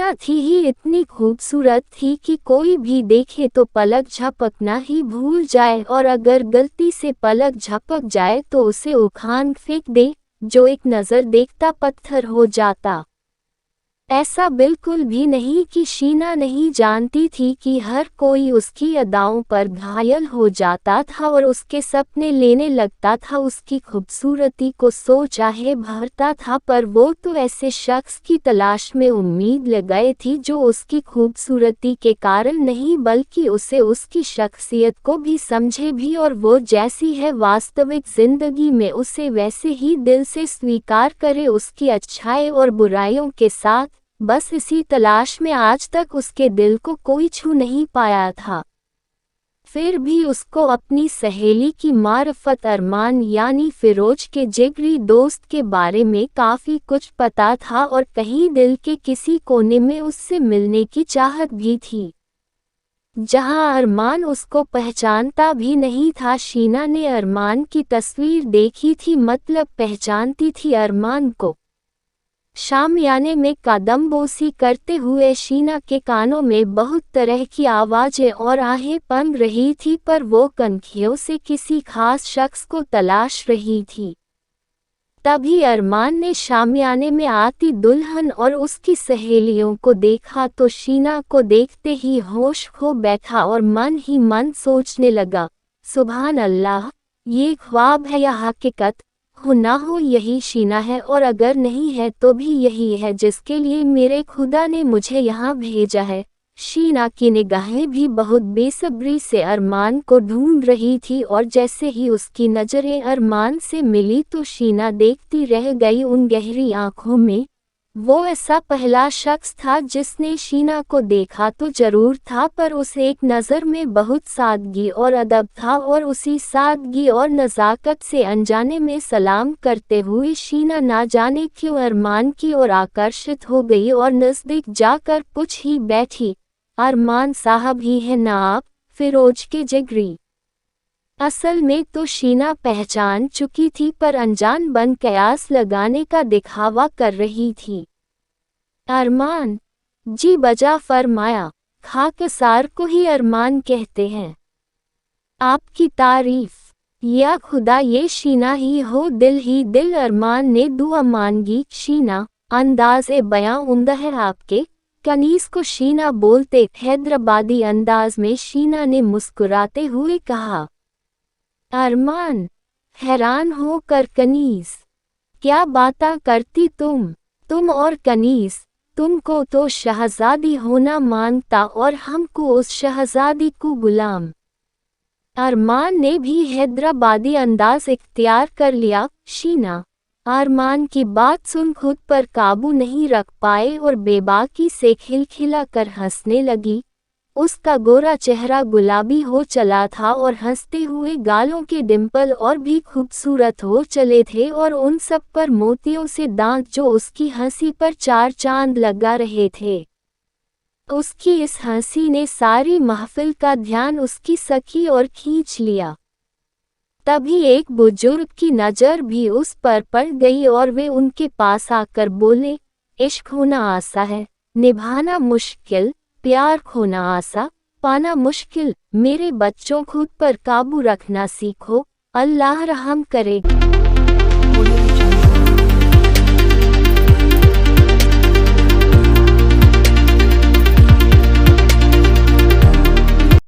शीना थी ही इतनी खूबसूरत थी कि कोई भी देखे तो पलक झपकना ही भूल जाए, और अगर गलती से पलक झपक जाए तो उसे उखाड़ फेंक दे, जो एक नज़र देखता पत्थर हो जाता। ऐसा बिल्कुल भी नहीं कि शीना नहीं जानती थी कि हर कोई उसकी अदाओं पर घायल हो जाता था और उसके सपने लेने लगता था, उसकी खूबसूरती को चाहे भरता था, पर वो तो ऐसे शख्स की तलाश में उम्मीद लगाए थी जो उसकी खूबसूरती के कारण नहीं बल्कि उसे उसकी शख्सियत को भी समझे भी, और वो जैसी है वास्तविक ज़िंदगी में उसे वैसे ही दिल से स्वीकार करे, उसकी अच्छाई और बुराइयों के साथ। बस इसी तलाश में आज तक उसके दिल को कोई छू नहीं पाया था। फिर भी उसको अपनी सहेली की मार्फत अरमान यानी फिरोज के जिगरी दोस्त के बारे में काफ़ी कुछ पता था, और कहीं दिल के किसी कोने में उससे मिलने की चाहत भी थी। जहां अरमान उसको पहचानता भी नहीं था, शीना ने अरमान की तस्वीर देखी थी, मतलब पहचानती थी अरमान को। शामियाने में कदमबोसी करते हुए शीना के कानों में बहुत तरह की आवाज़ें और आहें पन रही थी, पर वो कनखियों से किसी खास शख्स को तलाश रही थी। तभी अरमान ने शामियाने में आती दुल्हन और उसकी सहेलियों को देखा तो शीना को देखते ही होश खो बैठा और मन ही मन सोचने लगा, सुभान अल्लाह, ये ख्वाब है या हकीकत? हो ना हो यही शीना है, और अगर नहीं है तो भी यही है जिसके लिए मेरे खुदा ने मुझे यहाँ भेजा है। शीना की निगाहें भी बहुत बेसब्री से अरमान को ढूंढ रही थी, और जैसे ही उसकी नज़रें अरमान से मिली तो शीना देखती रह गई उन गहरी आंखों में। वो ऐसा पहला शख्स था जिसने शीना को देखा तो जरूर था, पर उस एक नज़र में बहुत सादगी और अदब था, और उसी सादगी और नज़ाकत से अनजाने में सलाम करते हुए शीना ना जाने क्यों अरमान की ओर आकर्षित हो गई और नज़दीक जाकर पूछ ही बैठी, अरमान साहब ही है ना आप, फिरोज के जिगरी? असल में तो शीना पहचान चुकी थी, पर अनजान बन कयास लगाने का दिखावा कर रही थी। अरमान? जी बजा फरमाया, खाकसार को ही अरमान कहते हैं। आपकी तारीफ। या खुदा ये शीना ही हो, दिल ही दिल। अरमान ने दुआ मांगी। शीना, अंदाज़े बयां उम्दा है आपके। कनीज़ को शीना बोलते हैदराबादी अंदाज में शीना ने मुस्कुराते हुए कहा। अरमान हैरान हो कर, कनीज़ क्या बातें करती तुम और कनीज़, तुमको तो शहजादी होना मांगता और हमको उस शहजादी को गुलाम। अरमान ने भी हैदराबादी अंदाज इख्तियार कर लिया। शीना अरमान की बात सुन खुद पर काबू नहीं रख पाए और बेबाकी से खिलखिला कर हंसने लगी। उसका गोरा चेहरा गुलाबी हो चला था और हंसते हुए गालों के डिंपल और भी खूबसूरत हो चले थे, और उन सब पर मोतियों से दांत जो उसकी हंसी पर चार चांद लगा रहे थे। उसकी इस हंसी ने सारी महफिल का ध्यान उसकी सखी और खींच लिया। तभी एक बुजुर्ग की नज़र भी उस पर पड़ गई और वे उनके पास आकर बोले, इश्क होना आसा है, निभाना मुश्किल, प्यार खोना आसा, पाना मुश्किल। मेरे बच्चों, खुद पर काबू रखना सीखो, अल्लाह रहम करे।